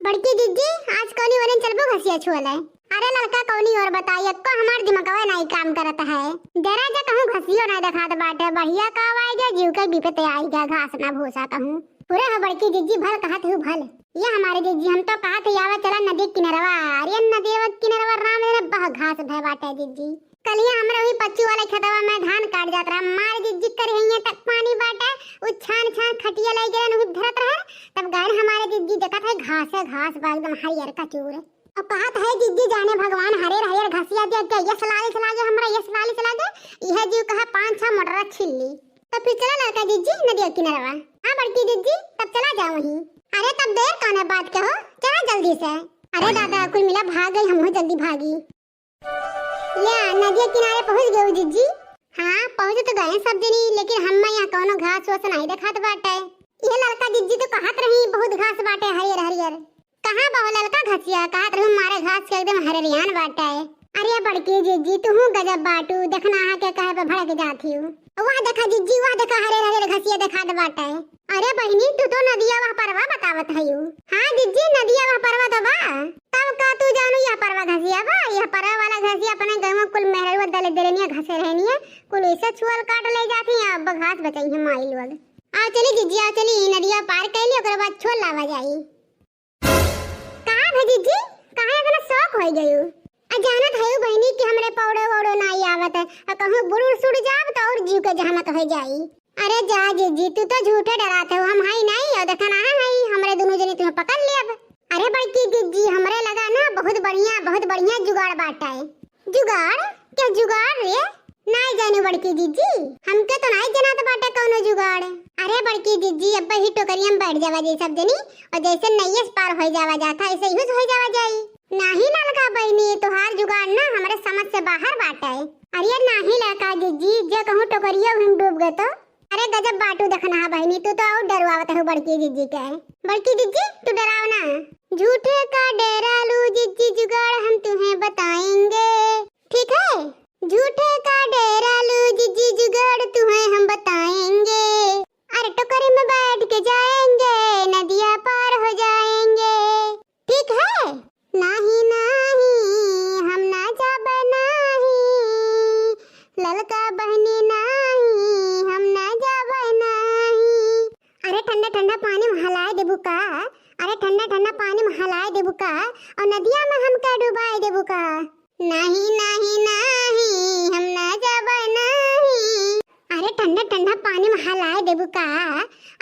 बड़की दीदी आज कौनी वरन चलबो घसिया छुअले। अरे लड़का कौनी और बताइए को हमार दिमागवा नहीं काम करता है। जरा जा कहूं घसियो नहीं दिखात बाटे बढ़िया का आएगा जीव के बीपते आएगा घास ना भूसा कहूं पूरे है। बड़की दीदी भल कहत हूं भल ये हमारे दीदी हम तो कहत आवा चला नदी किनारवा। अरे नदी किनारवा राम रे बह घास भय बाटे दीदी। कल ही हमरा वही पच्चू वाले खेतवा में धान काट जात रहा मार दीदी कर है तक पानी बाटे उ छान छान खटिया ले गए न धरत रहे तब गाय हमारे दीदी देखत है घास है घास एकदम हरियर का चूर और कहत है दीदी जाने भगवान हरे हरियर घसिया दे के यस लाले हमरा यस लाले यह जीव कहा 5-6 मटर छिल्ली तो फिर चला लड़का दीदी नदी किनारवा। हां बड़की दीदी तब चला जाओ वहीं। अरे तब देर कौन है बात के हो चला जल्दी से। अरे दादा कुल मिला भाग गई हम जल्दी भागी। या नदी किनारे पहुंच गए दीदी। हां पहुंच तो गए सब जनी लेकिन हम यहां कोनो घास वास नहीं देखत बाटे। ये लड़का दीदी तो कहत रही बहुत घास बाटे हरियर हरियर कहां बहु लड़का घसिया कहत रही मारे घास के एकदम हरियान बाटे। अरे बड़की दीदी तू गजब बाटू देखना आ के कहे पे भड़क जाती हूं। वाह देखा दीदी वाह देखा हरे हरे घसिया देखा दे बाटे। अरे बहनी तू तो नदिया वह परवा बतावत हयू। हां दीदी नदिया वह परवा तो बा तब का तू जानू यह परवा घसिया बा यह परवा वाला घसिया अपने गांव में कुल मेहरवा दले दलेनिया घसे रहनी है कुल ऐसे छुअल काट ले जाती है अब घास बचाई है माई लोग। आ चली दीदी आ चली नदिया पार कर ली ओकर बाद छोड़ लावा जाई। कहां है दीदी कहां इतना शौक हो गयू जानत है बहनी कि हमरे पौड़े वोड़े नहीं आवत है और कहूं बुड़ सुड़ जाब तो और जीव के जहानत हो जाई। अरे जा जीजी तू तो झूठे डराते हो हम हाई नहीं और देखा ना है हमरे दोनों जने तुम्हें पकड़ लिया। अरे बड़की दीदी हमरे लगा ना बहुत बढ़िया जुगाड़ बाटा है। जुगाड़ क्या जुगाड़ रे नहीं जाने बड़की दीदी हमके तो नहीं जनात बाटे कौनो जुगाड़। अरे बड़की दीदी अब ही टोकरिया में बैठ जावा जी सब जनी और जैसे नैयस पार हो जावा जाता ऐसे ही हो जावा जाई। नहीं लड़का बहनी तोहार जुगाड़ ना हमारे समझ से बाहर बाटा है। अरे नहीं लड़का दीदी जो कहूं टोकरिया हम डूब गए तो। अरे गजब बाटू देखना है बहनी तू तो और डरवावत है बड़की दीदी के। बड़की दीदी तू डराव ना झूठे का डेरा लू दीदी जुगाड़ हम तुम्हें बताएंगे ठीक है। झूठे का डेरा लू दीदी जुगाड़ तुम्हें हम बताएंगे। अरे टोकरी में बैठ के जाएंगे नदिया पार हो जाएंगे ठीक है। नहीं नहीं हम ना जाबे नहीं ललका बहनी नहीं हम ना जाबे नहीं। अरे ठंडा ठंडा पानी में हलाए देबू का। अरे ठंडा ठंडा पानी में हलाए देबू का और नदिया में हम का डुबाए देबू का। नहीं नहीं नहीं हम ना जाबे नहीं। अरे ठंडा ठंडा पानी में हलाए देबू का।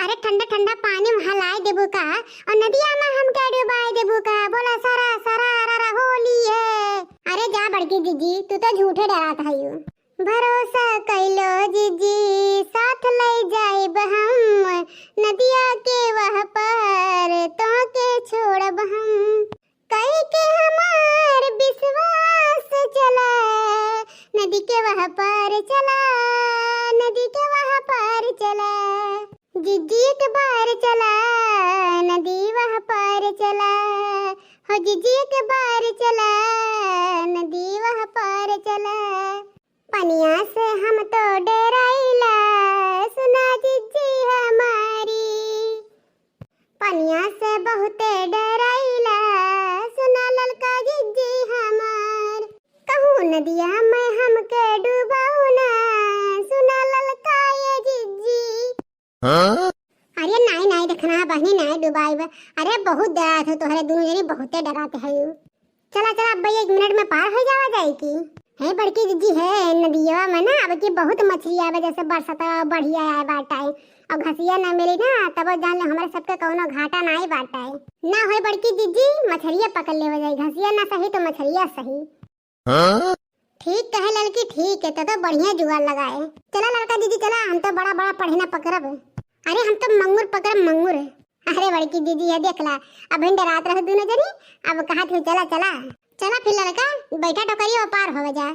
अरे ठंडा ठंडा पानी में हलाए देबू का और नदिया में हम का डुबाए देबू का। बोला सारा सारा रा होली है। अरे जा बड़की दीदी तू तो झूठे डरात हयू। भरोसा कैलो दीदी साथ ले जाइब हम नदिया के वह पर तो के छोड़ब हम कई के हमार विश्वास चला नदी के वह पर चला नदी के वह पर चला दीदी एक बार चला नदी वह पर चला हो दीदी एक बार चला नदी वह पर चला। पनिया से हम तो डराइला सुना दीदी हमारी पनिया से बहुत डराइला सुना ललका दीदी हमार कहूँ नदिया में हमके डूबाऊ ना सुना ललका ये दीदी। अरे नहीं नहीं देखना बहनी नहीं डुबाई। अरे बहुत डराते हो तोहरे दोनों जनी बहुते डराते हैं। चला चला अब 1 मिनट में पार हो जावा जाएगी। है बड़की दीदी है नदिया में ना अब की बहुत मछली आवे जैसे बरसाता बढ़िया है बाटा है और घसिया ना मिली ना तब जान ले हमारे सबके कोनो घाटा नहीं बाटा है ना होय बड़की दीदी मछलियां पकड़ ले जाए घसिया ना सही तो मछलियां सही। ठीक कहे लड़की ठीक है तो बढ़िया जुगाड़ लगाए। चला लड़का दीदी चला हम तो बड़ा बड़ा पढ़े ना पकड़ब। अरे हम तो मंगूर पकड़ब मंगूर। अरे बड़की दीदी है देख ला अब हिंड रात रह दोनों जनी अब कहा थे चला चला चला फिर लड़का बैठा टोकरी और पार हो जा।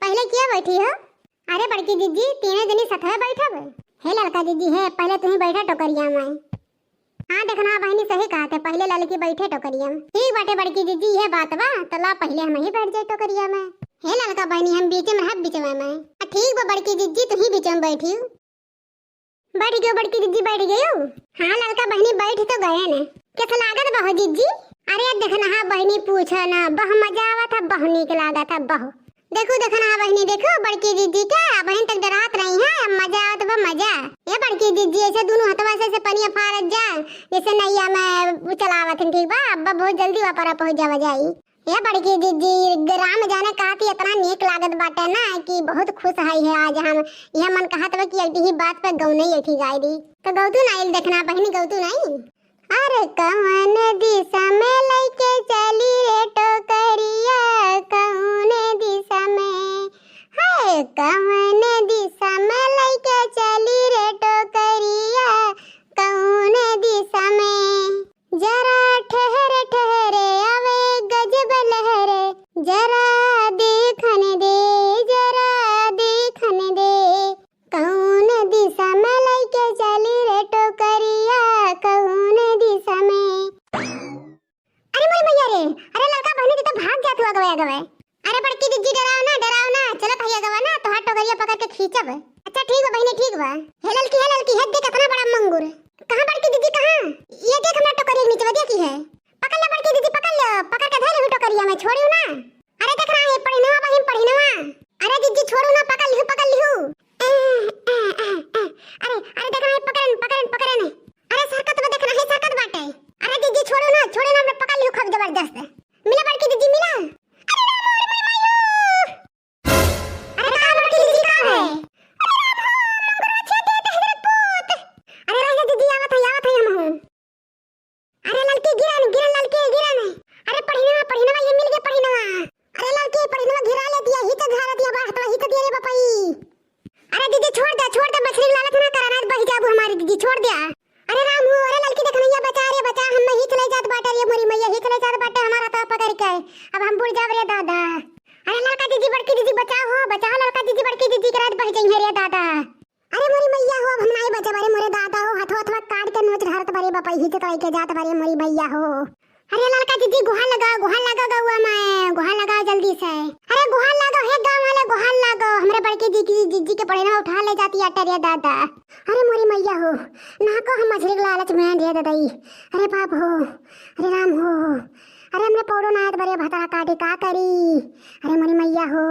पहले क्या बैठी हो। अरे बड़की दीदी तीनों जनी सतह बैठब है लड़का दीदी है पहले तुम्हें बैठा टोकरिया में। हाँ देखना बहनी सही कहा थे पहले लड़की बैठे टोकरिया में ठीक बाटे बड़की दीदी है बात बा तो ला पहले हम ही बैठ जाए टोकरिया में। हे लड़का बहनी हम बीच में है बीच में ठीक बा बड़की दीदी तुम ही बीच में बैठी बैठ गयो बड़की दीदी बैठ गयो। हाँ लड़का बहनी बैठ तो गए ने कैसा लागत बहो दीदी। अरे देखना हाँ बहनी पूछो ना, बहु मजा आवा था, बहु नीक लागा था बहु। देखो देखना हाँ बहनी, देखो बड़की दीदी का बहन तक डरात रही है, अब मजा आवत बा मजा। ये बड़की दीदी ऐसे दोनों हथवा से पनिया फाड़त जा जैसे नैया में चलावत ठीक बा। अब बहुत जल्दी वापरा पहुंच जावा जाई। ये बड़की दीदी ग्राम जाने कहती इतना नीक लागत बाटे ना कि बहुत खुश है आज हम। यह मन कहत बा कि यही बात पे गौने यठी गाय दी तो गौतू नहीं देखना बहनी, गौतू नहीं। अरे कवन दिशा में लइके चली रे टोकरिया, कौन दिशा में है, कवन दिशा में लइके चली रे टोकरिया, कौन दिशा में। जरा ठहरे ठहरे आवे गजब लहरे, जरा देखन दे, जरा देखन दे, कौन दिशा में लइके चली रे टोकरिया, कौन दिशा में। अरे मोरी मैया रे, अरे लड़का बहनी तो भाग जा तू अगवे अगवे। अरे बड़की दीदी डराओ ना, चलो भैया गवा ना तो हाथ टोकरिया पकड़ के खींचब। अच्छा ठीक बा बहनी ठीक बा। हे लड़की हेड देख कितना बड़ा मंगूर। कहां बड़की दीदी कहां? ये देख हमरा टोकरी के नीचे वदिया की है। पकड़ ले बड़की दीदी, पकड़ ले, पकड़ के धर ले टोकरिया में, छोड़ियो ना। अरे देख रहा है पढ़िनवा बहिन पढ़िनवा। अरे दीदी छोड़ो ना, पकड़ लिहू पकड़ लिहू। अरे अरे देख रहा है पकड़न। अरे सरकत में देख रहा है सरकत बाटे। अरे दीदी छोड़ो ना मैं पकड़ लिहू खूब जबरदस्त। मिला बड़की दीदी मिला। अरे राम हो रे मायू। अरे कहां बड़की दीदी कहां है? अरे राम हो मंगरू छे दे हजरत पूत। अरे रह दीदी आवत है हम हूं। अरे लड़की गिरन लड़की गिरन। अरे पढ़िनवा ये मिल गया पढ़िनवा। अरे लड़की पढ़िनवा गिरा ले दिया, ही तो घारा दिया बात वही तो दिया रे बपई। अरे दीदी छोड़ दे मछली लालच ना कराना, बह जाबू हमारी दीदी छोड़ दे। अरे राम हो, अरे लड़की देखनैया बचा हम ही चले जात बाटे रे मोरी मैया, ही चले जात बाटे हमारा तो पकड़ के। अब हम बुड़ जाब रे दादा। अरे लड़का दीदी बड़की दीदी बचाओ लड़का दीदी बड़की दीदी के रात बह जाई रे दादा। अरे मोरी मैया हो, हम नहीं बचा बारे मोरे दादा हो, हथवा काट के नोच धरत बारे बपई, ही तो के जात बारे मोरी मैया हो। अरे लड़का दीदी गुहार लगा गौआ में, गुहार लगाओ जल्दी से। अरे गुहार लगाओ हे गांव वाले, गुहार लगाओ। हमरे बड़की दीदी के पढ़े ना उठा ले जाती अटरिया दादा। अरे मोरी मैया हो, ना को हम मछली के लालच में रे दादाई। अरे बाप हो, अरे राम हो, अरे हमरे पौड़ो ना आत बरे भतरा काटी का करी। अरे मोरी मैया हो।